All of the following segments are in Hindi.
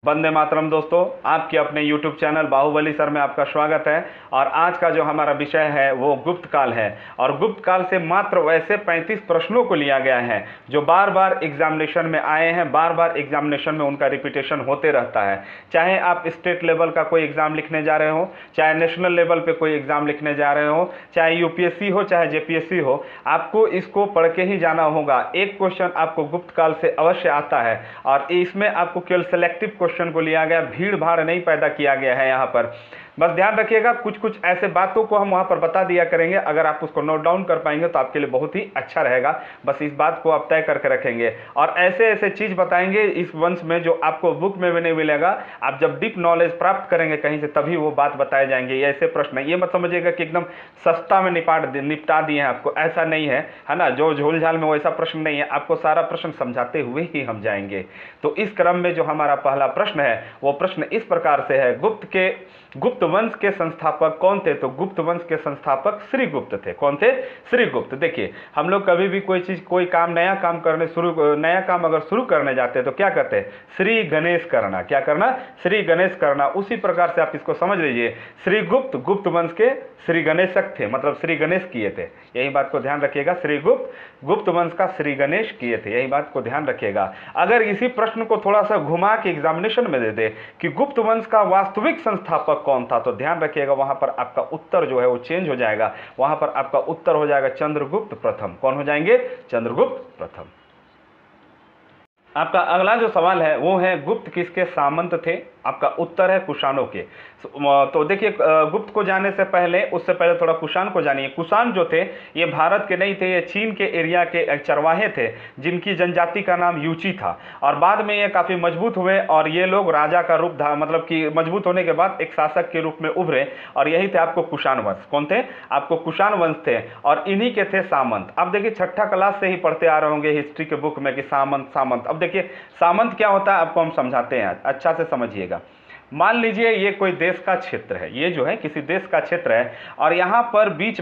वंदे मातरम दोस्तों, आपके अपने YouTube चैनल बाहुबली सर में आपका स्वागत है। और आज का जो हमारा विषय है वो गुप्त काल है। और गुप्त काल से मात्र वैसे 35 प्रश्नों को लिया गया है जो बार बार एग्जामिनेशन में आए हैं, बार बार एग्जामिनेशन में उनका रिपीटेशन होते रहता है। चाहे आप स्टेट लेवल का कोई एग्जाम लिखने जा रहे हो, चाहे नेशनल लेवल पे कोई एग्जाम लिखने जा रहे हो, चाहे यूपीएससी हो चाहे जेपीएससी हो, आपको इसको पढ़ के ही जाना होगा। एक क्वेश्चन आपको गुप्त काल से अवश्य आता है और इसमें आपको केवल सेलेक्टिव क्वेश्चन को लिया गया, भीड़ भाड़ नहीं पैदा किया गया है यहाँ पर। बस ध्यान रखिएगा, कुछ कुछ ऐसे बातों को हम वहाँ पर बता दिया करेंगे। अगर आप उसको नोट डाउन कर पाएंगे तो आपके लिए बहुत ही अच्छा रहेगा। बस इस बात को आप तय करके रखेंगे और ऐसे ऐसे चीज़ बताएंगे इस वंश में जो आपको बुक में भी नहीं मिलेगा। आप जब डीप नॉलेज प्राप्त करेंगे कहीं से तभी वो बात बताए जाएंगे। ये ऐसे प्रश्न है, ये मत समझिएगा कि एकदम सस्ता में निपटा दिए हैं आपको, ऐसा नहीं है ना। जो झोल झाल में वैसा प्रश्न नहीं है, आपको सारा प्रश्न समझाते हुए ही हम जाएंगे। तो इस क्रम में जो हमारा पहला प्रश्न है वो प्रश्न इस प्रकार से है, गुप्त वंश के संस्थापक कौन थे? तो गुप्त वंश के संस्थापक श्रीगुप्त थे। कौन थे? श्रीगुप्त। देखिए, हम लोग कभी भी कोई चीज, कोई काम, नया काम अगर शुरू करने जाते हैं तो क्या कहते हैं? श्री गणेश करना। क्या करना? श्री गणेश करना। उसी प्रकार से आप इसको समझ लीजिए, श्रीगुप्त गुप्त वंश के श्री गणेशक थे, मतलब श्री गणेश किए थे। यही बात को ध्यान रखिएगा, श्रीगुप्त गुप्त वंश का श्री गणेश किए थे, यही बात को ध्यान रखिएगा। अगर इसी प्रश्न को थोड़ा सा घुमा के एग्जामिनेशन में दे दे कि गुप्त वंश का वास्तविक संस्थापक कौन था, तो ध्यान रखिएगा वहां पर आपका उत्तर जो है वो चेंज हो जाएगा। वहां पर आपका उत्तर हो जाएगा चंद्रगुप्त प्रथम। कौन हो जाएंगे? चंद्रगुप्त प्रथम। आपका अगला जो सवाल है वो है, गुप्त किसके सामंत थे? आपका उत्तर है कुषाणों के। तो देखिए, गुप्त को जाने से पहले, उससे पहले थोड़ा कुषाण को जानिए। कुषाण जो थे ये भारत के नहीं थे, ये चीन के एरिया के चरवाहे थे जिनकी जनजाति का नाम यूची था। और बाद में ये काफ़ी मजबूत हुए और ये लोग राजा का रूप मतलब कि मजबूत होने के बाद एक शासक के रूप में उभरे और यही थे आपको कुषाण वंश। कौन थे? आपको कुषाण वंश थे और इन्हीं के थे सामंत। अब देखिए, छठा क्लास से ही पढ़ते आ रहे होंगे हिस्ट्री के बुक में कि सामंत सामंत। अब देखिए, सामंत क्या होता है आपको हम समझाते हैं, अच्छा से समझिएगा। मान लीजिए ये कोई देश का क्षेत्र है, ये जो है किसी देश का क्षेत्र है और यहाँ पर बीच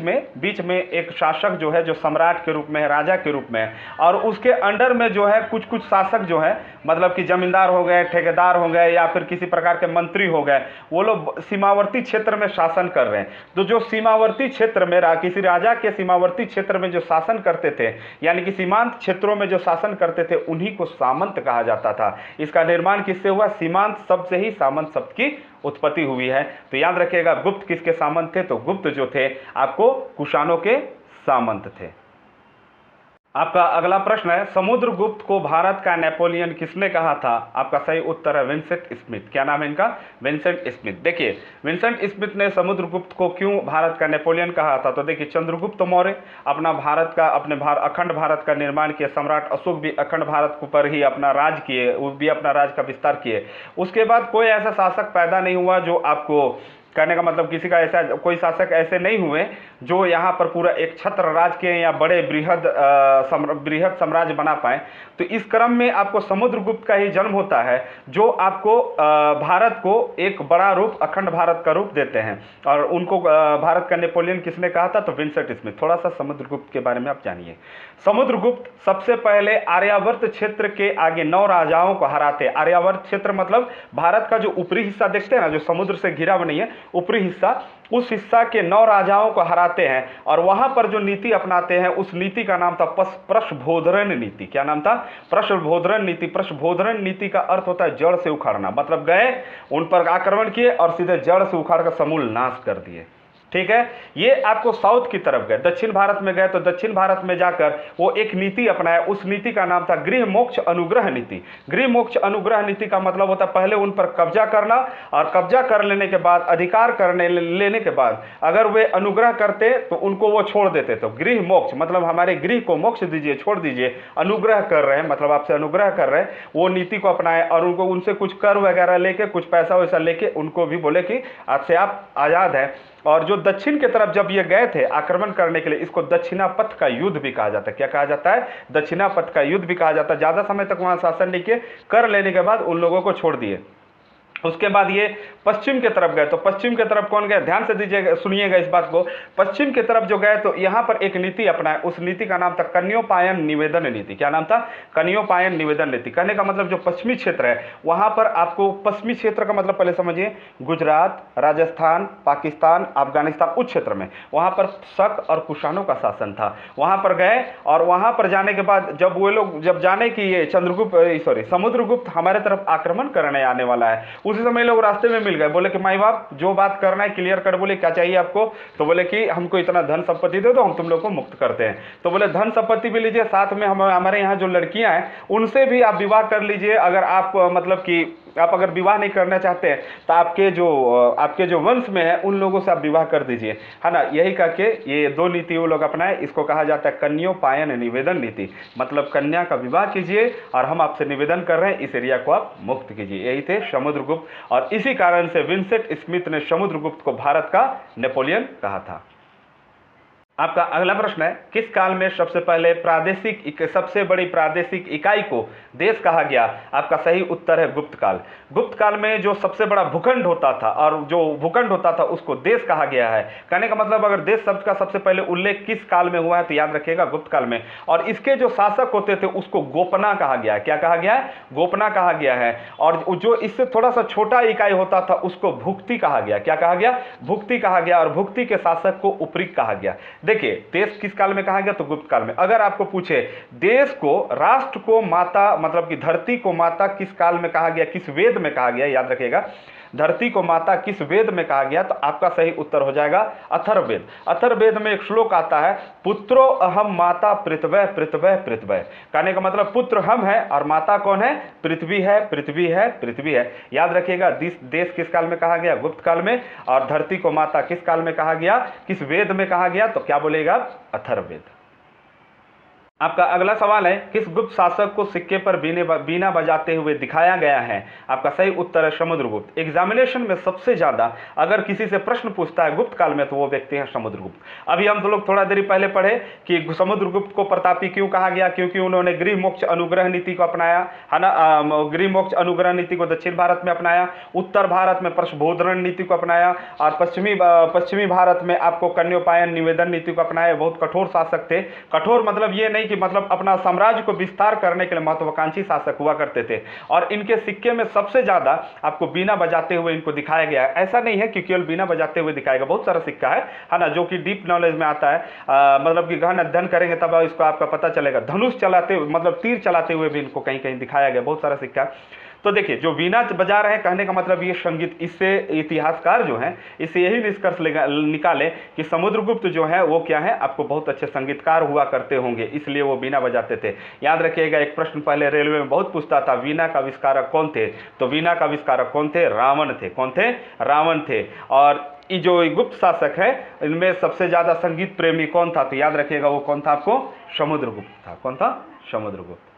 में एक शासक जो है, जो सम्राट के रूप में है, राजा के रूप में है, और उसके अंडर में जो है कुछ कुछ शासक जो है, मतलब कि जमींदार हो गए, ठेकेदार हो गए या फिर किसी प्रकार के मंत्री हो गए, वो लोग सीमावर्ती क्षेत्र में शासन कर रहे हैं। तो जो सीमावर्ती क्षेत्र में किसी राजा के सीमावर्ती क्षेत्र में जो शासन करते थे, यानी कि सीमांत क्षेत्रों में जो शासन करते थे, उन्हीं को सामंत कहा जाता था। इसका निर्माण किससे हुआ? सीमांत शब्द से ही सामंत शब्द की उत्पत्ति हुई है। तो याद रखिएगा, गुप्त किसके सामंत थे? तो गुप्त जो थे आपको कुषाणों के सामंत थे। आपका अगला प्रश्न है, समुद्रगुप्त को भारत का नेपोलियन किसने कहा था? आपका सही उत्तर है विंसेंट स्मिथ। क्या नाम है इनका? Vincent Smith. देखिए, विंसेंट स्मिथ ने समुद्रगुप्त को क्यों भारत का नेपोलियन कहा था? तो देखिए, चंद्रगुप्त मौर्य अखंड भारत का निर्माण किए, सम्राट अशोक भी अखंड भारत पर ही अपना राज किए, वो भी अपना राज का विस्तार किए। उसके बाद कोई ऐसा शासक पैदा नहीं हुआ जो आपको, कहने का मतलब किसी का ऐसा कोई शासक ऐसे नहीं हुए जो यहाँ पर पूरा एक छत्र राज के या बड़े बृहद साम्राज्य बना पाए। तो इस क्रम में आपको समुद्रगुप्त का ही जन्म होता है जो आपको भारत को एक बड़ा रूप, अखंड भारत का रूप देते हैं। और उनको भारत का नेपोलियन किसने कहा था? तो विंसेंट स्मिथ। थोड़ा सा समुद्रगुप्त के बारे में आप जानिए। समुद्रगुप्त सबसे पहले आर्यावर्त क्षेत्र के आगे 9 राजाओं को हराते। आर्यावर्त क्षेत्र मतलब भारत का जो ऊपरी हिस्सा देखते हैं ना, जो समुद्र से घिरा हुआ नहीं है, ऊपरी हिस्सा, उस हिस्सा के 9 राजाओं को हराते हैं और वहां पर जो नीति अपनाते हैं उस नीति का नाम था प्रशभोधरण नीति। क्या नाम था? प्रशभोधरण नीति। प्रशभोधरण नीति का अर्थ होता है जड़ से उखाड़ना, मतलब गए, उन पर आक्रमण किए और सीधे जड़ से उखाड़ कर समूल नाश कर दिए। ठीक है, ये आपको साउथ की तरफ गए, दक्षिण भारत में गए तो दक्षिण भारत में जाकर वो एक नीति अपनाया, उस नीति का नाम था गृह मोक्ष अनुग्रह नीति। गृह मोक्ष अनुग्रह नीति का मतलब होता है पहले उन पर कब्जा करना और कब्जा कर लेने के बाद, अधिकार लेने के बाद अगर वे अनुग्रह करते तो उनको वो छोड़ देते। तो गृह मोक्ष मतलब हमारे गृह को मोक्ष दीजिए, छोड़ दीजिए, अनुग्रह कर रहे हैं मतलब आपसे अनुग्रह कर रहे हैं, वो नीति को अपनाए और उनको, उनसे कुछ कर वगैरह लेके, कुछ पैसा वैसा लेके उनको भी बोले कि आज से आप आज़ाद हैं। और जो दक्षिण की तरफ जब ये गए थे आक्रमण करने के लिए, इसको दक्षिणापथ का युद्ध भी कहा जाता है। क्या कहा जाता है? दक्षिणापथ का युद्ध भी कहा जाता है। ज़्यादा समय तक वहाँ शासन नहीं किए, कर लेने के बाद उन लोगों को छोड़ दिए। उसके बाद ये पश्चिम की तरफ गए, तो पश्चिम की तरफ कौन गए, ध्यान से दीजिएगा, सुनिएगा इस बात को। पश्चिम की तरफ जो गए तो यहाँ पर एक नीति अपनाए, उस नीति का नाम था कन्योपायन निवेदन नीति। क्या नाम था, कन्योपायन निवेदन नीति। कहने का मतलब जो पश्चिमी क्षेत्र है वहां पर आपको, पश्चिमी क्षेत्र का मतलब पहले समझिए, गुजरात, राजस्थान, पाकिस्तान, अफगानिस्तान, उस क्षेत्र में वहां पर शक और कुषाणों का शासन था। वहां पर गए और वहां पर जाने के बाद जब वो लोग जब जाने की ये समुद्रगुप्त हमारे तरफ आक्रमण करने आने वाला है, उसी समय लोग रास्ते में मिल गए, बोले कि माई बाप जो बात करना है क्लियर कर, बोले क्या चाहिए आपको, तो बोले कि हमको इतना धन संपत्ति दे दो, हम तुम लोग को मुक्त करते हैं। तो बोले धन संपत्ति भी लीजिए, साथ में हमारे यहाँ जो लड़कियां हैं उनसे भी आप विवाह कर लीजिए, अगर आप मतलब कि आप अगर विवाह नहीं करना चाहते हैं तो आपके जो वंश में है उन लोगों से आप विवाह कर दीजिए, है ना। यही करके ये दो नीति वो लोग अपनाए, इसको कहा जाता है कन्योपायन निवेदन नीति। मतलब कन्या का विवाह कीजिए और हम आपसे निवेदन कर रहे हैं इस एरिया को आप मुक्त कीजिए। यही थे समुद्रगुप्त, और इसी कारण से विंसेंट स्मिथ ने समुद्रगुप्त को भारत का नेपोलियन कहा था। आपका अगला प्रश्न है, किस काल में सबसे पहले सबसे बड़ी प्रादेशिक इकाई को देश कहा गया। आपका सही उत्तर है गुप्त काल। गुप्त काल में जो सबसे बड़ा भूखंड होता था और जो भूखंड होता था उसको देश कहा गया है। कहने का मतलब अगर देश शब्द का सबसे पहले उल्लेख किस काल में हुआ है तो याद रखिएगा गुप्त काल में। और इसके जो शासक होते थे उसको गोपना कहा गया है। क्या कहा गया है, गोपना कहा गया है। और जो इससे थोड़ा सा छोटा इकाई होता था उसको भुक्ति कहा गया। क्या कहा गया, भुक्ति कहा गया। और भुक्ति के शासक को उपरिक कहा गया। देखिए देश किस काल में कहा गया तो गुप्त काल में। अगर आपको पूछे देश को, राष्ट्र को माता, मतलब कि धरती को माता किस काल में कहा गया, किस वेद में कहा गया, याद रखिएगा धरती को माता किस वेद में कहा गया, तो आपका सही उत्तर हो जाएगा अथर्ववेद। अथर्ववेद में एक श्लोक आता है, पुत्रो अहम माता पृथ्वै पृथ्वै पृथ्वै। कहने का मतलब पुत्र हम है और माता कौन है, पृथ्वी है, पृथ्वी है, पृथ्वी है। याद रखिएगा देश किस काल में कहा गया, गुप्त काल में। और धरती को माता किस काल में कहा गया, किस वेद में कहा गया, तो क्या बोलेगा, अथर्ववेद। आपका अगला सवाल है, किस गुप्त शासक को सिक्के पर बीना बजाते हुए दिखाया गया है। आपका सही उत्तर है समुद्रगुप्त। एग्जामिनेशन में सबसे ज्यादा अगर किसी से प्रश्न पूछता है गुप्त काल में तो वो व्यक्ति है समुद्रगुप्त। अभी हम लोग थोड़ा देर पहले पढ़े कि समुद्रगुप्त को प्रतापी क्यों कहा गया, क्योंकि उन्होंने गृह मोक्ष अनुग्रह नीति को अपनाया, है ना। गृह मोक्ष अनुग्रह नीति को दक्षिण भारत में अपनाया, उत्तर भारत में प्रशबोधरण नीति को अपनाया, और पश्चिमी भारत में आपको कन्योपायन निवेदन नीति को अपनाया। बहुत कठोर शासक थे। कठोर मतलब ये नहीं कि मतलब अपना साम्राज्य को विस्तार करने के लिए महत्वाकांक्षी शासक हुआ करते थे। और इनके सिक्के में सबसे ज्यादा आपको बीना बजाते हुए इनको दिखाया गया है। ऐसा नहीं है कि केवल बीना बजाते हुए दिखाएगा, बहुत सारा सिक्का है ना, जो कि डीप नॉलेज में आता है। मतलब कि गहन अध्ययन करेंगे तब इसको आपका पता चलेगा। धनुष चलाते हुए, मतलब तीर चलाते हुए भी इनको कहीं कहीं दिखाया गया, बहुत सारा सिक्का। तो देखिए जो वीणा बजा रहे हैं, कहने का मतलब ये संगीत, इससे इतिहासकार जो हैं इससे यही निष्कर्ष निकाले कि समुद्रगुप्त जो है वो क्या है, आपको बहुत अच्छे संगीतकार हुआ करते होंगे, इसलिए वो वीणा बजाते थे। याद रखिएगा एक प्रश्न पहले रेलवे में बहुत पूछता था, वीणा का आविष्कारक कौन थे, तो वीणा का आविष्कारक कौन थे, रावण थे। कौन थे, रावण थे। और ये जो गुप्त शासक है इनमें सबसे ज्यादा संगीत प्रेमी कौन था, तो याद रखिएगा वो कौन था, आपको समुद्रगुप्त था। कौन था, समुद्रगुप्त।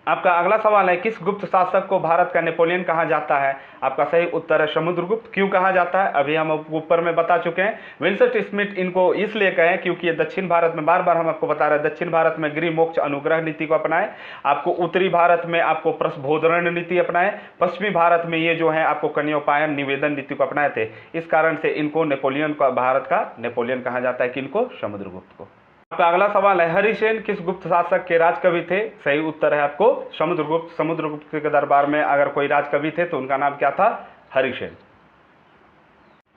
आपका अगला सवाल है, किस गुप्त शासक को भारत का नेपोलियन कहा जाता है। आपका सही उत्तर है समुद्रगुप्त। क्यों कहा जाता है, अभी हम ऊपर में बता चुके हैं। विंसेंट स्मिथ इनको इसलिए कहें क्योंकि ये दक्षिण भारत में, बार बार हम आपको बता रहे हैं, दक्षिण भारत में गृह मोक्ष अनुग्रह नीति को अपनाए, आपको उत्तरी भारत में आपको प्रशबोधरण नीति अपनाए, पश्चिमी भारत में ये जो है आपको कन्योपायन निवेदन नीति को अपनाए थे। इस कारण से इनको नेपोलियन का, भारत का नेपोलियन कहा जाता है। किनको, समुद्रगुप्त को। आपका अगला सवाल है, हरिसेन किस गुप्त शासक के राजकवि थे। सही उत्तर है आपको समुद्रगुप्त। समुद्रगुप्त के दरबार में अगर कोई राजकवि थे तो उनका नाम क्या था, हरिसेन।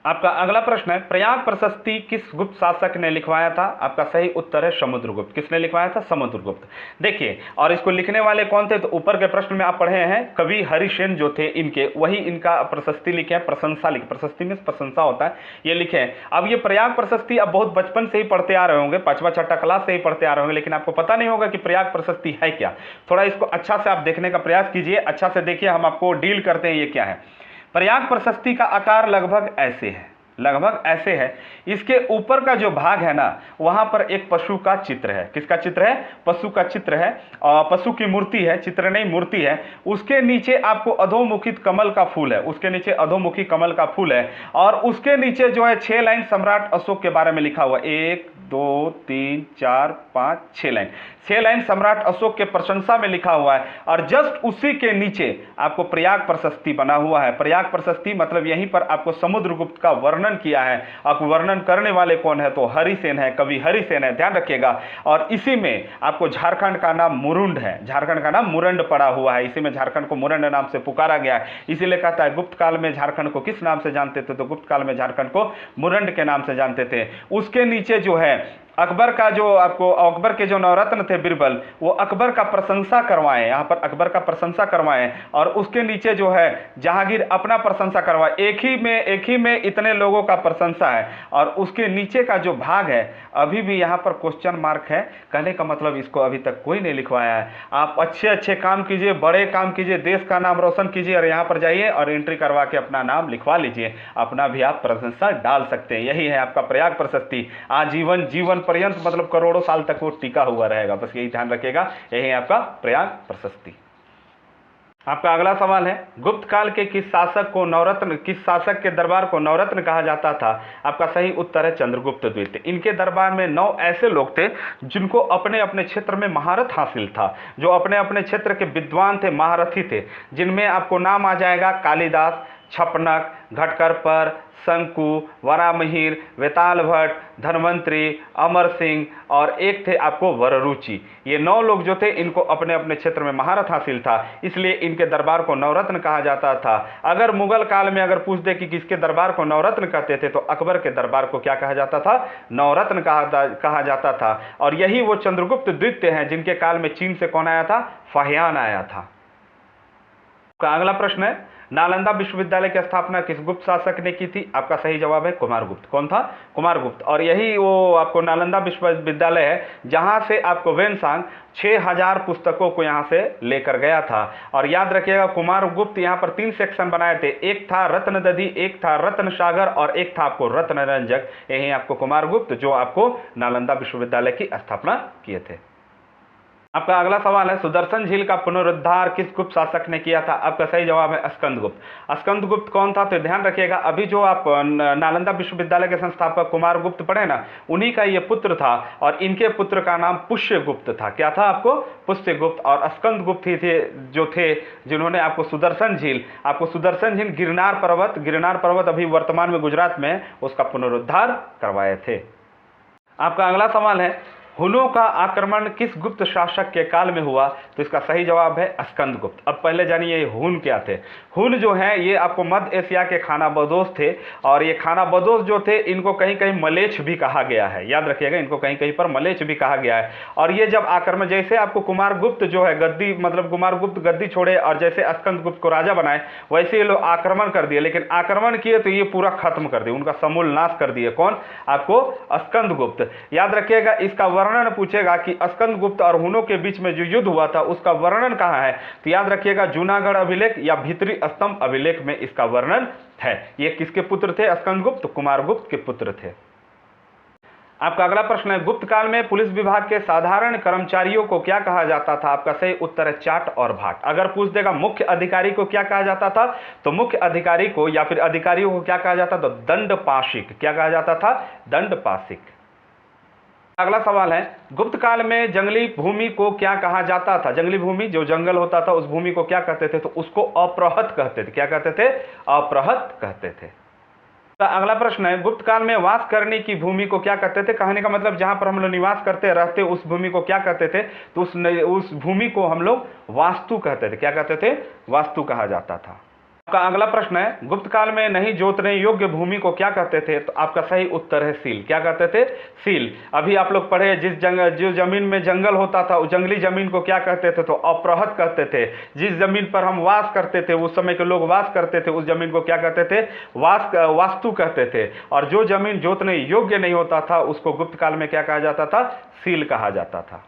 आपका अगला प्रश्न है, प्रयाग प्रशस्ति किस गुप्त शासक ने लिखवाया था। आपका सही उत्तर है समुद्रगुप्त। किसने लिखवाया था, समुद्रगुप्त। देखिए और इसको लिखने वाले कौन थे, तो ऊपर के प्रश्न में आप पढ़े हैं कवि हरिसेन जो थे इनके, वही इनका प्रशस्ति लिखे हैं, प्रशंसा लिखे, प्रशस्ति में प्रशंसा होता है, ये लिखे हैं। अब ये प्रयाग प्रशस्ति आप बहुत बचपन से ही पढ़ते आ रहे होंगे, 5वां 6ठा क्लास से ही पढ़ते आ रहे होंगे, लेकिन आपको पता नहीं होगा कि प्रयाग प्रशस्ति है क्या। थोड़ा इसको अच्छा से आप देखने का प्रयास कीजिए, अच्छा से देखिए, हम आपको डील करते हैं ये क्या है। प्रयाग प्रशस्ति का आकार लगभग ऐसे है, लगभग ऐसे है। इसके ऊपर का जो भाग है ना, वहां पर एक पशु का चित्र है। किसका चित्र है? पशु का चित्र है, और पशु की मूर्ति है, चित्र नहीं मूर्ति है। उसके नीचे आपको अधोमुखित कमल का फूल है, उसके नीचे अधोमुखी कमल का फूल है, और उसके नीचे जो है 6 लाइन सम्राट अशोक के बारे में लिखा हुआ, 1 2 3 4 5 6 लाइन, 6 लाइन सम्राट अशोक के प्रशंसा में लिखा हुआ है। और जस्ट उसी के नीचे आपको प्रयाग प्रशस्ति बना हुआ है। प्रयाग प्रशस्ति मतलब यहीं पर आपको समुद्रगुप्त का वर्णन किया है। आपको वर्णन करने वाले कौन है? तो हरिसेन है, कवि हरिसेन है, ध्यान रखिएगा। और इसी में आपको झारखंड का नाम मुरुंड है, झारखंड का नाम मुरंड पड़ा हुआ है, इसी में झारखंड को मुरंड नाम से पुकारा गया है। इसीलिए कहता है गुप्त काल में झारखंड को किस नाम से जानते थे? तो गुप्त काल में झारखंड को मुरंड के नाम से जानते थे। उसके नीचे जो है अकबर का, जो आपको अकबर के जो नवरत्न थे बिरबल, वो अकबर का प्रशंसा करवाएं, यहाँ पर अकबर का प्रशंसा करवाएं। और उसके नीचे जो है जहांगीर अपना प्रशंसा करवाए। एक ही में इतने लोगों का प्रशंसा है। और उसके नीचे का जो भाग है, अभी भी यहाँ पर क्वेश्चन मार्क है। कहने का मतलब इसको अभी तक कोई नहीं लिखवाया है। आप अच्छे अच्छे काम कीजिए, बड़े काम कीजिए, देश का नाम रोशन कीजिए, और यहाँ पर जाइए और एंट्री करवा के अपना नाम लिखवा लीजिए, अपना भी आप प्रशंसा डाल सकते हैं। यही है आपका प्रयाग प्रशस्ति। आजीवन जीवन पर्यंत मतलब करोड़ों साल तक वो टिका हुआ रहेगा, बस यही ध्यान रखिएगा। यही है आपका प्रयाग प्रशस्ति। आपका अगला सवाल है, गुप्त काल के किस शासक के दरबार को नवरत्न कहा जाता था? आपका सही उत्तर है चंद्रगुप्त द्वितीय। इनके दरबार में 9 ऐसे लोग थे जिनको अपने अपने क्षेत्र में महारत हासिल था, जो अपने अपने क्षेत्र के विद्वान थे, महारथी थे, जिनमें आपको नाम आ जाएगा कालिदास, छपनक, घटकरपर, शंकु, वरामहिर, वेताल भट्ट, धन्वंतरी, अमर सिंह, और एक थे आपको वररुचि। ये 9 लोग जो थे, इनको अपने अपने क्षेत्र में महारत हासिल था, इसलिए इनके दरबार को नवरत्न कहा जाता था। अगर मुगल काल में अगर पूछ दे कि किसके दरबार को नवरत्न कहते थे, तो अकबर के दरबार को क्या कहा जाता था? नवरत्न कहा जाता था। और यही वो चंद्रगुप्त द्वितीय हैं जिनके काल में चीन से कौन आया था? फाहियान आया था। अगला प्रश्न है, नालंदा विश्वविद्यालय की स्थापना किस गुप्त शासक ने की थी? आपका सही जवाब है कुमारगुप्त। कौन था? कुमारगुप्त। और यही वो आपको नालंदा विश्वविद्यालय है जहां से आपको वेनसांग 6000 पुस्तकों को यहां से लेकर गया था। और याद रखिएगा, कुमारगुप्त यहां पर 3 सेक्शन बनाए थे, एक था रत्नदधि, एक था रत्न सागर, और एक था आपको रत्नरंजक। यही आपको कुमारगुप्त जो आपको नालंदा विश्वविद्यालय की स्थापना किए थे। आपका अगला सवाल है, सुदर्शन झील का पुनरुद्धार किस गुप्त शासक ने किया था? आपका सही जवाब है स्कंदगुप्त। स्कंदगुप्त कौन था? तो ध्यान रखिएगा, अभी जो आप नालंदा विश्वविद्यालय के संस्थापक कुमारगुप्त पढ़े ना, उन्हीं का ये पुत्र था, और इनके पुत्र का नाम पुष्यगुप्त था। क्या था आपको? पुष्यगुप्त। और स्कंदगुप्त ही थे जो थे जिन्होंने आपको सुदर्शन झील गिरनार पर्वत अभी वर्तमान में गुजरात में, उसका पुनरुद्धार करवाए थे। आपका अगला सवाल है, हुनों का आक्रमण किस गुप्त शासक के काल में हुआ? तो इसका सही जवाब है स्कंदगुप्त। अब पहले जानिए हुन क्या थे। हुन जो है ये आपको मध्य एशिया के खानाबदोश थे, और ये खानाबदोश जो थे इनको कहीं कहीं मलेच्छ भी कहा गया है। याद रखिएगा, इनको कहीं कहीं पर मलेच्छ भी कहा गया है। और ये जब आक्रमण, जैसे आपको कुमारगुप्त जो है गद्दी मतलब कुमारगुप्त गद्दी छोड़े और जैसे स्कंदगुप्त को राजा बनाए, वैसे ये लोग आक्रमण कर दिए, लेकिन आक्रमण किए तो ये पूरा खत्म कर दिए, उनका समूल नाश कर दिए। कौन? आपको स्कंदगुप्त। याद रखिएगा, इसका वर्णन पूछेगा कि स्कंदगुप्त और हुनों के बीच में जो युद्ध हुआ था उसका वर्णन कहां है, तो याद रखिएगा जूनागढ़ अभिलेख या भीतरी स्तंभ अभिलेख में इसका वर्णन है। ये किसके पुत्र थे? स्कंदगुप्त कुमारगुप्त के पुत्र थे। आपका अगला प्रश्न है, गुप्त काल में पुलिस विभाग के साधारण कर्मचारियों को क्या कहा जाता था? आपका सही उत्तर है चाट और भाट। अगर पूछ देगा मुख्य अधिकारी को क्या कहा जाता था, तो मुख्य अधिकारी को या फिर अधिकारियों को क्या कहा जाता था? दंडपाशिक। क्या कहा जाता था? दंडपाशिक। अगला सवाल है, गुप्त काल में जंगली भूमि को क्या कहा जाता था? जंगली भूमि, जो जंगल होता था उस भूमि को क्या कहते थे? तो उसको अप्रहत कहते थे। क्या कहते थे? अप्रहत कहते थे। अगला प्रश्न है, गुप्त काल में वास करने की भूमि को क्या कहते थे? कहने का मतलब जहां पर हम लोग निवास करते रहते उस भूमि को क्या कहते थे? तो उस भूमि को हम लोग वास्तु कहते थे। क्या कहते थे? वास्तु कहा जाता था। आपका अगला प्रश्न है, गुप्त काल में नहीं जोतने योग्य भूमि को क्या कहते थे? तो आपका सही उत्तर है सील। क्या कहते थे? सील। अभी आप लोग पढ़े, जो जमीन में जंगल होता था उस जंगली जमीन को क्या कहते थे? तो अप्रहत कहते थे। जिस जमीन पर हम वास करते थे, उस समय के लोग वास करते थे, उस जमीन को क्या कहते थे? वास्तु कहते थे। और जो जमीन जोतने योग्य नहीं होता था उसको गुप्त काल में क्या कहा जाता था? सील कहा जाता था।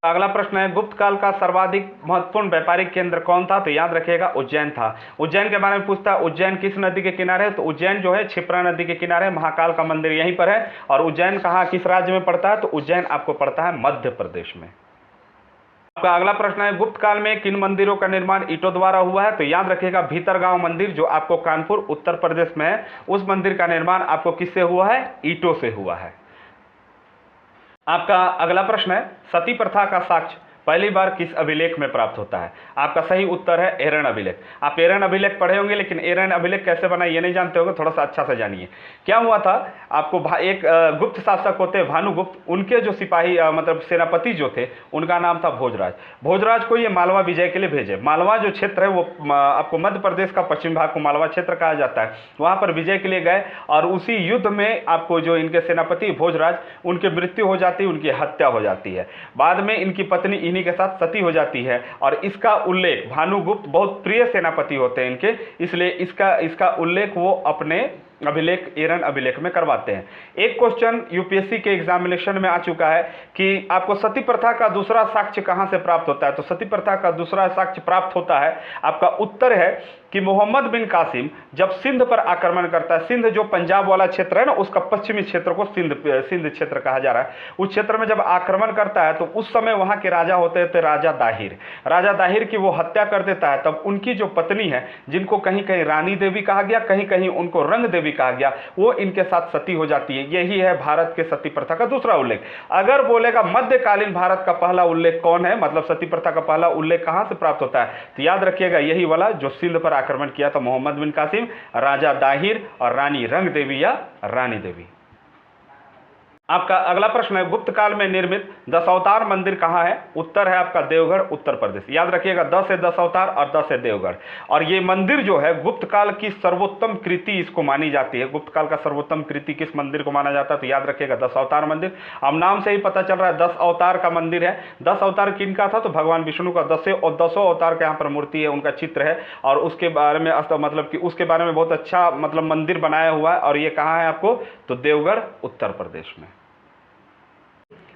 अगला प्रश्न है, गुप्त काल का सर्वाधिक महत्वपूर्ण व्यापारिक केंद्र कौन था? तो याद रखिएगा उज्जैन था। उज्जैन के बारे में पूछता है, उज्जैन किस नदी के किनारे है? तो उज्जैन जो है क्षिप्रा नदी के किनारे, महाकाल का मंदिर यहीं पर है। और उज्जैन कहाँ, किस राज्य में पड़ता है? तो उज्जैन आपको पड़ता है मध्य प्रदेश में। आपका अगला प्रश्न है, गुप्त काल में किन मंदिरों का निर्माण ईंटों द्वारा हुआ है? तो याद रखिएगा भीतरगांव मंदिर जो आपको कानपुर उत्तर प्रदेश में है, उस मंदिर का निर्माण आपको किससे हुआ है? ईंटों से हुआ है। आपका अगला प्रश्न है, सती प्रथा का साक्ष्य पहली बार किस अभिलेख में प्राप्त होता है? आपका सही उत्तर है एरन अभिलेख। आप एरन अभिलेख पढ़े होंगे, लेकिन एरन अभिलेख कैसे बना ये नहीं जानते होंगे, थोड़ा सा अच्छा से जानिए। क्या हुआ था, आपको एक गुप्त शासक होते हैं भानुगुप्त, उनके जो सिपाही मतलब सेनापति जो थे उनका नाम था भोजराज। भोजराज को ये मालवा विजय के लिए भेजे। मालवा जो क्षेत्र है वो आपको मध्य प्रदेश का पश्चिम भाग को मालवा क्षेत्र कहा जाता है, वहाँ पर विजय के लिए गए और उसी युद्ध में आपको जो इनके सेनापति भोजराज, उनकी मृत्यु हो जाती है, उनकी हत्या हो जाती है। बाद में इनकी पत्नी इन्हीं के साथ सती हो जाती है और इसका उल्लेख भानुगुप्त बहुत प्रिय सेनापति होते हैं इनके, इसलिए इसका उल्लेख वो अपने अभिलेख एरन अभिलेख में करवाते हैं। एक क्वेश्चन यूपीएससी के एग्जामिनेशन में आ चुका है कि आपको सती प्रथा का दूसरा साक्ष्य कहां से प्राप्त होता है? तो सती प्रथा का दूसरा साक्ष्य प्राप्त होता है, आपका उत्तर है कि मोहम्मद बिन कासिम जब सिंध पर आक्रमण करता है, सिंध जो पंजाब वाला क्षेत्र है ना, उसका पश्चिमी क्षेत्र को सिंध क्षेत्र कहा जा रहा है, उस क्षेत्र में जब आक्रमण करता है तो उस समय वहां के राजा होते थे राजा दाहिर। राजा दाहिर की वो हत्या कर देता है, तब उनकी जो पत्नी है, जिनको कहीं कहीं रानी देवी कहा गया, कहीं कहीं उनको रंग देवी कहा गया, वो इनके साथ सती हो जाती है। यही है भारत के सती प्रथा का दूसरा उल्लेख। अगर बोलेगा मध्यकालीन भारत का पहला उल्लेख कौन है, मतलब सती प्रथा का पहला उल्लेख कहां से प्राप्त होता है, तो याद रखिएगा यही वाला जो सिंध पर आक्रमण किया था मोहम्मद बिन कासिम, राजा दाहिर और रानी रंग देवी या रानी देवी। आपका अगला प्रश्न है, गुप्त काल में निर्मित दशावतार मंदिर कहाँ है? उत्तर है आपका देवगढ़ उत्तर प्रदेश। याद रखिएगा 10 है दशावतार और 10 है देवगढ़। और ये मंदिर जो है गुप्त काल की सर्वोत्तम कृति इसको मानी जाती है। गुप्त काल का सर्वोत्तम कृति किस मंदिर को माना जाता है? तो याद रखिएगा दशावतार मंदिर। अब नाम से ही पता चल रहा है 10 अवतार का मंदिर है। 10 अवतार किनका था? तो भगवान विष्णु का 10 अवतार का यहाँ पर मूर्ति है, उनका चित्र है और उसके बारे में मतलब कि उसके बारे में बहुत अच्छा मतलब मंदिर बनाया हुआ है। और ये कहाँ है आपको? तो देवगढ़ उत्तर प्रदेश में।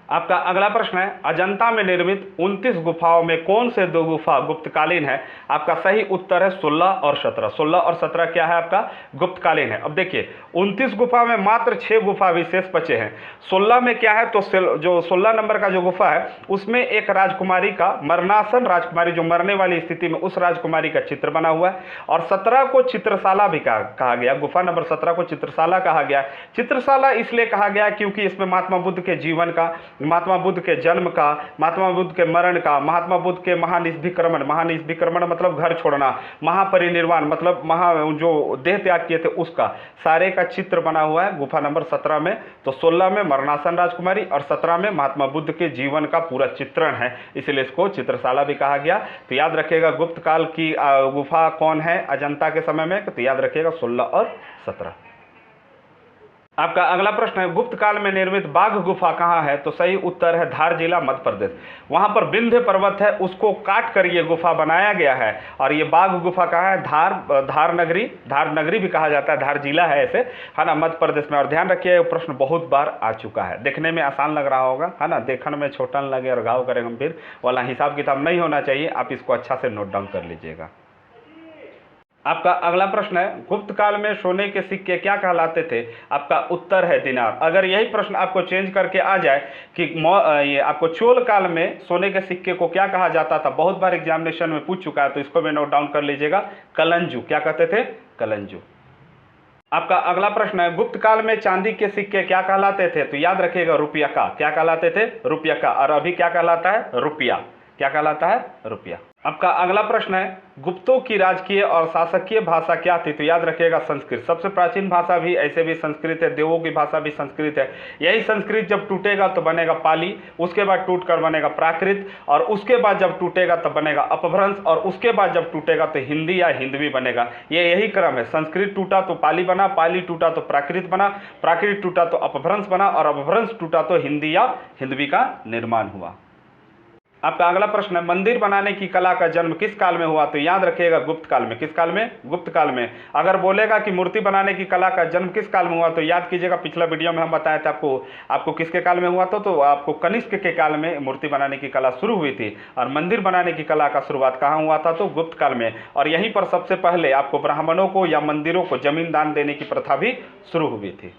आपका अगला प्रश्न है, अजंता में निर्मित 29 गुफाओं में कौन से 2 गुफा गुप्तकालीन है? आपका सही उत्तर है 16 और 17। 16 और 17 क्या है आपका? गुप्तकालीन है। अब देखिए 29 गुफा में मात्र 6 गुफा विशेष बचे हैं। 16 में क्या है? तो जो 16 नंबर का जो गुफा है उसमें एक राजकुमारी का, मरणासन राजकुमारी जो मरने वाली स्थिति में, उस राजकुमारी का चित्र बना हुआ है। और 17 को चित्रशाला भी कहा गया। गुफा नंबर 17 को चित्रशाला कहा गया। चित्रशाला इसलिए कहा गया क्योंकि इसमें महात्मा बुद्ध के जीवन का, महात्मा बुद्ध के जन्म का, महात्मा बुद्ध के मरण का, महात्मा बुद्ध के महानिष्भिक्रमण मतलब घर छोड़ना, महापरिनिर्वाण मतलब जो देह त्याग किए थे उसका, सारे का चित्र बना हुआ है गुफा नंबर 17 में। तो 16 में मरणासन राजकुमारी और 17 में महात्मा बुद्ध के जीवन का पूरा चित्रण है, इसलिए इसको चित्रशाला भी कहा गया। तो याद रखिएगा गुप्त काल की गुफा कौन है अजंता के समय में? तो याद रखिएगा 16 और 17। आपका अगला प्रश्न है, गुप्त काल में निर्मित बाघ गुफा कहाँ है? तो सही उत्तर है धार जिला मध्य प्रदेश। वहां पर विंध्य पर्वत है, उसको काट कर ये गुफा बनाया गया है। और ये बाघ गुफा कहाँ है? धार नगरी भी कहा जाता है, धार जिला है ऐसे, है ना, मध्य प्रदेश में। और ध्यान रखिए प्रश्न बहुत बार आ चुका है, देखने में आसान लग रहा होगा, है ना, देखने में छोटा लगे और घाव करे गंभीर वाला हिसाब किताब नहीं होना चाहिए। आप इसको अच्छा से नोट डाउन कर लीजिएगा। आपका अगला प्रश्न है, गुप्त काल में सोने के सिक्के क्या कहलाते थे? आपका उत्तर है दिनार। अगर यही प्रश्न आपको चेंज करके आ जाए कि ये आपको चोल काल में सोने के सिक्के को क्या कहा जाता था, बहुत बार एग्जामिनेशन में पूछ चुका है, तो इसको भी नोट डाउन कर लीजिएगा, कलंजू। क्या कहते थे? कलंजू। आपका अगला प्रश्न है, गुप्त काल में चांदी के सिक्के क्या कहलाते थे? तो याद रखिएगा रुपया का। क्या कहलाते थे? रुपया का। और अभी क्या कहलाता है? रुपया। क्या कहलाता है? रुपया। आपका अगला प्रश्न है, गुप्तों की राजकीय और शासकीय भाषा क्या थी? तो याद रखिएगा संस्कृत। सबसे प्राचीन भाषा भी ऐसे भी संस्कृत है, देवों की भाषा भी संस्कृत है। यही संस्कृत जब टूटेगा तो बनेगा पाली, उसके बाद टूटकर बनेगा प्राकृत, और उसके बाद जब टूटेगा तो बनेगा अपभ्रंश, और उसके बाद जब टूटेगा तो हिंदी या हिंदवी बनेगा। ये यही क्रम है, संस्कृत टूटा तो पाली बना, पाली टूटा तो प्राकृत बना, प्राकृत टूटा तो अपभ्रंश बना, और अपभ्रंश टूटा तो हिंदी या हिंदवी का निर्माण हुआ। आपका अगला प्रश्न है, मंदिर बनाने की कला का जन्म किस काल में हुआ? तो याद रखिएगा गुप्त काल में। किस काल में? गुप्त काल में। अगर बोलेगा कि मूर्ति बनाने की कला का जन्म किस काल में हुआ, तो याद कीजिएगा पिछला वीडियो में हम बताए थे आपको किसके काल में हुआ था, तो आपको कनिष्क के काल में मूर्ति बनाने की कला शुरू हुई थी। और मंदिर बनाने की कला का शुरुआत कहाँ हुआ था? तो गुप्त काल में। और यहीं पर सबसे पहले आपको ब्राह्मणों को या मंदिरों को जमीन दान देने की प्रथा भी शुरू हुई थी।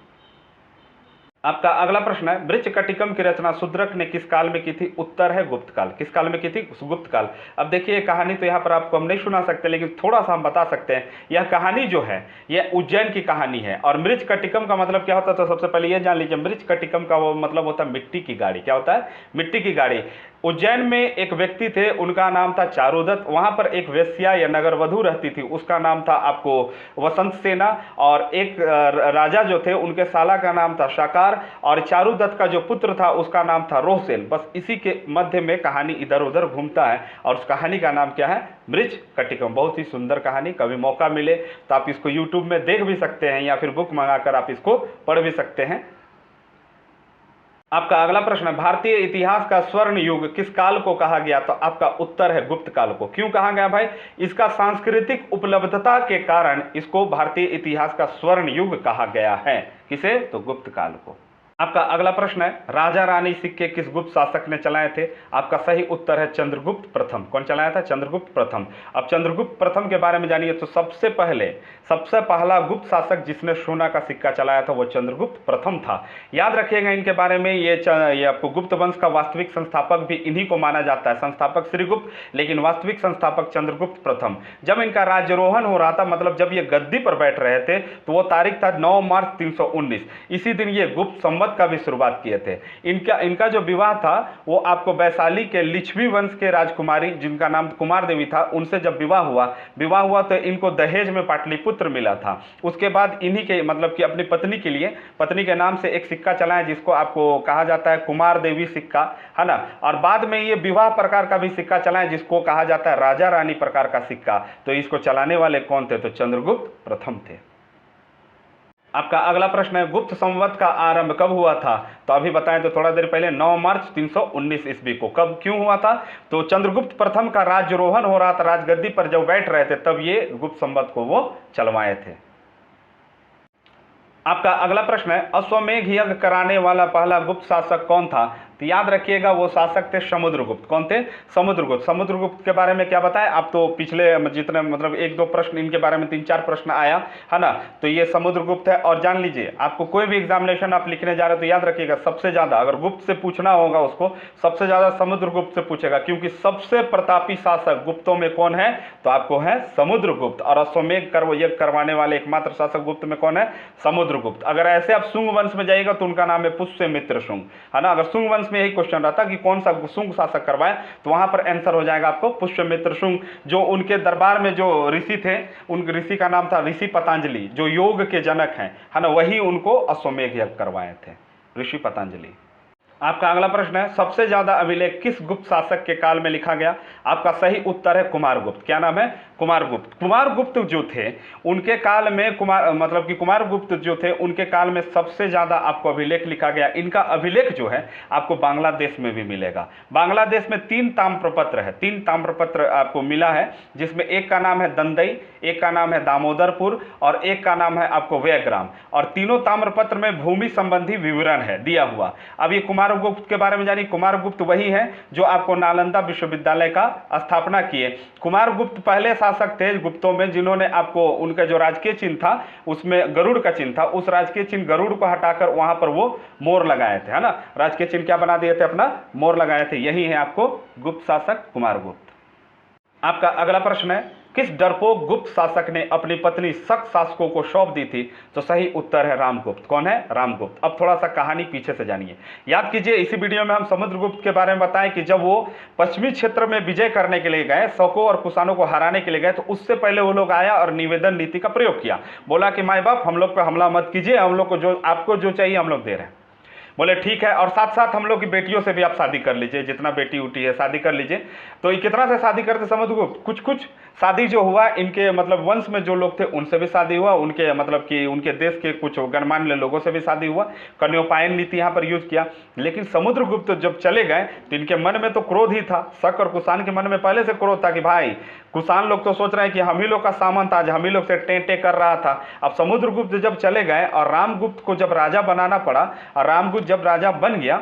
आपका अगला प्रश्न है, मृच्छकटिकम की रचना शूद्रक ने किस काल में की थी? उत्तर है गुप्त काल। किस काल में की थी? गुप्त काल। अब देखिए कहानी तो यहाँ पर आपको हम नहीं सुना सकते, लेकिन थोड़ा सा हम बता सकते हैं। यह कहानी जो है यह उज्जैन की कहानी है। और मृच्छकटिकम का मतलब क्या होता है? तो सबसे पहले यह जान लीजिए, मृच्छकटिकम का वो मतलब होता है मिट्टी की गाड़ी। क्या होता है? मिट्टी की गाड़ी। उज्जैन में एक व्यक्ति थे, उनका नाम था चारुदत्त। वहां पर एक वेश्या या नगरवधु रहती थी, उसका नाम था आपको वसंत सेना। और एक राजा जो थे, उनके साला का नाम था शाकार। और चारुदत्त का जो पुत्र था उसका नाम था रोहसेन। बस इसी के मध्य में कहानी इधर उधर घूमता है, और उस कहानी का नाम क्या है? मृच्छकटिकम। बहुत ही सुंदर कहानी। कभी मौका मिले तो आप इसको यूट्यूब में देख भी सकते हैं, या फिर बुक मंगाकर आप इसको पढ़ भी सकते हैं। आपका अगला प्रश्न है, भारतीय इतिहास का स्वर्ण युग किस काल को कहा गया? तो आपका उत्तर है गुप्त काल को। क्यों कहा गया भाई? इसका सांस्कृतिक उपलब्धता के कारण इसको भारतीय इतिहास का स्वर्ण युग कहा गया है। किसे? तो गुप्त काल को। आपका अगला प्रश्न है, राजा रानी सिक्के किस गुप्त शासक ने चलाए थे? आपका सही उत्तर है चंद्रगुप्त प्रथम। कौन चलाया था? चंद्रगुप्त प्रथम। अब चंद्रगुप्त प्रथम के बारे में जानिए। तो सबसे पहला गुप्त शासक जिसने सोना का सिक्का चलाया था वो चंद्रगुप्त प्रथम था। याद रखिएगा इनके बारे में, ये आपको गुप्त वंश का वास्तविक संस्थापक भी इन्हीं को माना जाता है। संस्थापक श्रीगुप्त, लेकिन वास्तविक संस्थापक चंद्रगुप्त प्रथम। जब इनका राज्यरोहण हो रहा था, मतलब जब ये गद्दी पर बैठ रहे थे, तो वो तारीख था 9 मार्च 319। इसी दिन ये गुप्त संवत का भी शुरुआत किए थे। इनका जो विवाह था वो आपको वैशाली के लिच्छवी वंश के राजकुमारी, जिनका नाम कुमार देवी था, उनसे जब विवाह हुआ तो इनको दहेज में पाटलिपुत्र मिला था। उसके बाद इन्हीं के मतलब कि अपनी पत्नी के लिए, पत्नी के नाम से एक सिक्का चलाया जिसको आपको कहा जाता है कुमार देवी सिक्का, है ना। और बाद में ये विवाह प्रकार का भी सिक्का चलाया जिसको कहा जाता है राजा रानी प्रकार का सिक्का। तो इसको चलाने वाले कौन थे? तो चंद्रगुप्त प्रथम थे। आपका अगला प्रश्न है, गुप्त संवत का आरंभ कब हुआ था? तो अभी बताएं तो थोड़ा देर पहले 9 मार्च 319 ईस्वी को। कब, क्यों हुआ था? तो चंद्रगुप्त प्रथम का राज्यरोहण हो रहा था, राजगद्दी पर जब बैठ रहे थे तब ये गुप्त संवत को वो चलवाए थे। आपका अगला प्रश्न है, अश्वमेध यज्ञ कराने वाला पहला गुप्त शासक कौन था? तो याद रखिएगा वो शासक थे समुद्रगुप्त। कौन थे? समुद्रगुप्त। समुद्रगुप्त के बारे में क्या बताएं? आप तो पिछले जितने मतलब 1-2 प्रश्न इनके बारे में 3-4 प्रश्न आया है ना, तो ये समुद्रगुप्त है। और जान लीजिए, आपको कोई भी एग्जामिनेशन आप लिखने जा रहे हो तो याद रखिएगा सबसे ज्यादा अगर गुप्त से पूछना होगा उसको, सबसे ज्यादा समुद्रगुप्त से पूछेगा, क्योंकि सबसे प्रतापी शासक गुप्तों में कौन है? तो आपको है समुद्रगुप्त। और अश्वमेध यज्ञ करवाने वाले एकमात्र शासक गुप्त में कौन है? समुद्रगुप्त। अगर ऐसे आप शुंग वंश में जाइएगा तो उनका नाम है पुष्यमित्र शुंग, है ना। अगर शुंग वंश में यही क्वेश्चन रहता कि कौन सा शुंग शासक करवाए, तो वहां पर आंसर हो जाएगा आपको पुष्यमित्र शुंग। जो उनके दरबार में जो ऋषि थे, उन ऋषि का नाम था ऋषि पतंजलि, जो योग के जनक हैं, है ना, वही उनको अश्वमेध यज्ञ करवाए थे, ऋषि पतंजलि। आपका अगला प्रश्न है, सबसे ज्यादा अभिलेख किस गुप्त शासक के काल में लिखा गया? आपका सही उत्तर है कुमारगुप्त। क्या नाम है? कुमारगुप्त। कुमारगुप्त जो थे उनके काल में कुमारगुप्त जो थे उनके काल में सबसे ज्यादा आपको अभिलेख लिखा गया। इनका अभिलेख जो है आपको बांग्लादेश में भी मिलेगा। बांग्लादेश में 3 ताम्रपत्र है, 3 ताम्रपत्र आपको मिला है, जिसमें एक का नाम है दंदई, एक का नाम है दामोदरपुर और एक का नाम है आपको व्यग्राम। और तीनों ताम्रपत्र में भूमि संबंधी विवरण है दिया हुआ। अब ये कुमारगुप्त के बारे में जानिए। कुमारगुप्त वही है जो आपको नालंदा विश्वविद्यालय का स्थापना किए। कुमारगुप्त पहले शासक थे गुप्तों में जिन्होंने आपको उनका जो राजकीय चिन्ह था उसमें गरुड़ का चिन्ह था, उस राजकीय चिन्ह गरुड़ को हटाकर वहां पर वो मोर लगाए थे, है ना। राजकीय चिन्ह क्या बना दिए थे? अपना मोर लगाए थे। यही है आपको गुप्त शासक कुमारगुप्त। आपका अगला प्रश्न है, किस डरपोक गुप्त शासक ने अपनी पत्नी शक शासकों को सौंप दी थी? तो सही उत्तर है रामगुप्त। कौन है? रामगुप्त। अब थोड़ा सा कहानी पीछे से जानिए। याद कीजिए इसी वीडियो में हम समुद्रगुप्त के बारे में बताएं कि जब वो पश्चिमी क्षेत्र में विजय करने के लिए गए, शकों और कुषाणों को हराने के लिए गए, तो उससे पहले वो लोग आया और निवेदन नीति का प्रयोग किया। बोला कि माई बाप हम लोग पर हमला मत कीजिए, हम लोग को जो आपको जो चाहिए हम लोग दे रहे हैं। बोले ठीक है, और साथ साथ हम लोग की बेटियों से भी आप शादी कर लीजिए, जितना बेटी उठी है शादी कर लीजिए। तो ये कितना से शादी करते समुद्रगुप्त, कुछ कुछ शादी जो हुआ इनके मतलब वंश में जो लोग थे उनसे भी शादी हुआ, उनके मतलब कि उनके देश के कुछ गणमान्य लोगों से भी शादी हुआ, कन्योपायन नीति यहाँ पर यूज किया। लेकिन समुद्रगुप्त जब चले गए तो इनके मन में तो क्रोध ही था, शक और कुषाण के मन में पहले से क्रोध था कि भाई कुषाण लोग तो सोच रहे हैं कि हम ही लोग का सामंत आज हम ही लोग से टेंटे कर रहा था। अब समुद्रगुप्त जब चले गए और रामगुप्त को जब राजा बनाना पड़ा और रामगुप्त जब राजा बन गया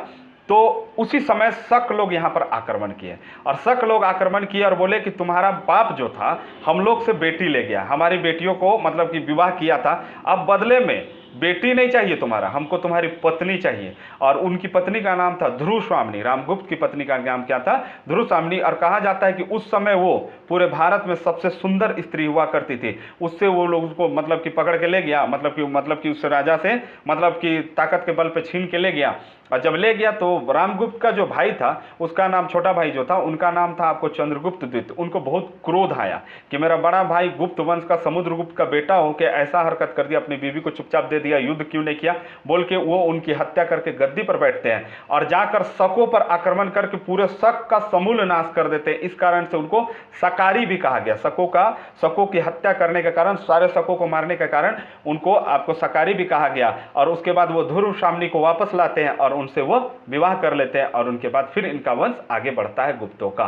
तो उसी समय शक लोग यहाँ पर आक्रमण किए, और शक लोग आक्रमण किए और बोले कि तुम्हारा बाप जो था हम लोग से बेटी ले गया, हमारी बेटियों को मतलब कि विवाह किया था, अब बदले में बेटी नहीं चाहिए तुम्हारा, हमको तुम्हारी पत्नी चाहिए। और उनकी पत्नी का नाम था ध्रुवस्वामिनी, रामगुप्त की पत्नी का नाम क्या था, ध्रुवस्वामिनी। और कहा जाता है कि उस समय वो पूरे भारत में सबसे सुंदर स्त्री हुआ करती थी, उससे वो लोग उसको मतलब कि पकड़ के ले गया, मतलब कि उस राजा से मतलब कि ताकत के बल पे छीन के ले गया। और जब ले गया तो रामगुप्त का जो भाई था उसका नाम, छोटा भाई जो था उनका नाम था आपको चंद्रगुप्त द्वितीय। उनको बहुत क्रोध आया कि मेरा बड़ा भाई गुप्त वंश का समुद्रगुप्त का बेटा हो के ऐसा हरकत कर दिया, अपनी बीवी को चुपचाप दे दिया, युद्ध क्यों नहीं किया बोल के वो उनकी हत्या करके गद्दी पर बैठते हैं और जाकर शकों पर आक्रमण करके पूरे शक का समूल नाश कर देते हैं। इस कारण से उनको शकारी भी कहा गया, शकों की हत्या करने के कारण, सारे शकों को मारने के कारण उनको आपको शकारी भी कहा गया। और उसके बाद वो ध्रुवस्वामिनी को वापस लाते हैं और उनसे वो विवाह कर लेते हैं, और उनके बाद फिर इनका वंश आगे बढ़ता है गुप्तों का।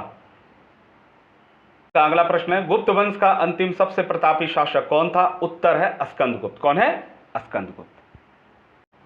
अगला प्रश्न है, गुप्त वंश का अंतिम सबसे प्रतापी शासक कौन था? उत्तर है स्कंदगुप्त। कौन है? स्कंदगुप्त।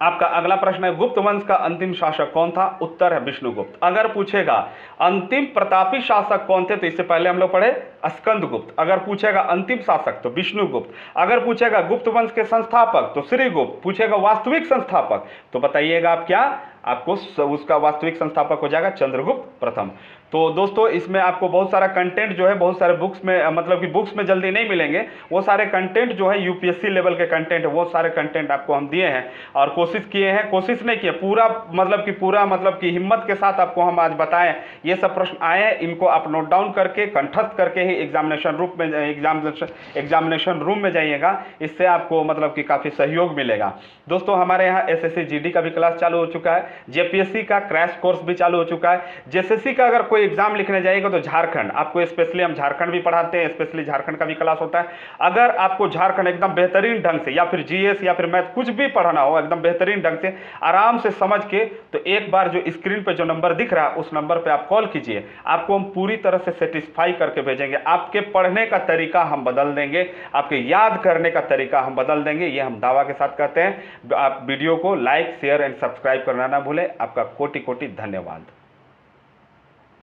आपका अगला प्रश्न है, गुप्त वंश का अंतिम शासक कौन था? उत्तर है विष्णुगुप्त। अगर पूछेगा अंतिम प्रतापी शासक कौन थे तो इससे पहले हम लोग पढ़े स्कंदगुप्त। अगर पूछेगा अंतिम शासक तो विष्णुगुप्त। अगर पूछेगा गुप्त वंश के संस्थापक तो श्रीगुप्त। पूछेगा वास्तविक संस्थापक तो बताइएगा आप क्या, आपको उसका वास्तविक संस्थापक हो जाएगा चंद्रगुप्त प्रथम। तो दोस्तों इसमें आपको बहुत सारा कंटेंट जो है बहुत सारे बुक्स में मतलब कि बुक्स में जल्दी नहीं मिलेंगे, वो सारे कंटेंट जो है यूपीएससी लेवल के कंटेंट है, वो सारे कंटेंट आपको हम दिए हैं और कोशिश किए हैं, कोशिश नहीं किए पूरा मतलब कि हिम्मत के साथ आपको हम आज बताएं। ये सब प्रश्न आए हैं, इनको आप नोट डाउन करके कंठस्थ करके ही एग्जामिनेशन रूम में जाइएगा, इससे आपको मतलब कि काफ़ी सहयोग मिलेगा। दोस्तों हमारे यहाँ एसएससी जीडी का भी क्लास चालू हो चुका है, जेपीएससी का क्रैश कोर्स भी चालू हो चुका है। जेएसएससी का अगर कोई एग्जाम लिखने जाएगा तो झारखंड आपको स्पेशली हम झारखंड भी पढ़ाते हैं, स्पेशली झारखंड का भी क्लास होता है। अगर आपको झारखंड एकदम बेहतरीन ढंग से या फिर जीएस या फिर मैथ कुछ भी पढ़ना हो एकदम बेहतरीन ढंग से आराम से समझ के, तो एक बार जो स्क्रीन पे जो नंबर दिख रहा है उस नंबर पे आप कॉल कीजिए, आपको हम पूरी तरह से सेटिस्फाई करके भेजेंगे। आपके पढ़ने का तरीका हम बदल देंगे, आपके याद करने का तरीका हम बदल देंगे, ये हम दावा के साथ कहते हैं। आप वीडियो को लाइक शेयर एंड सब्सक्राइब करना ना भूलें। आपका कोटि कोटि धन्यवाद।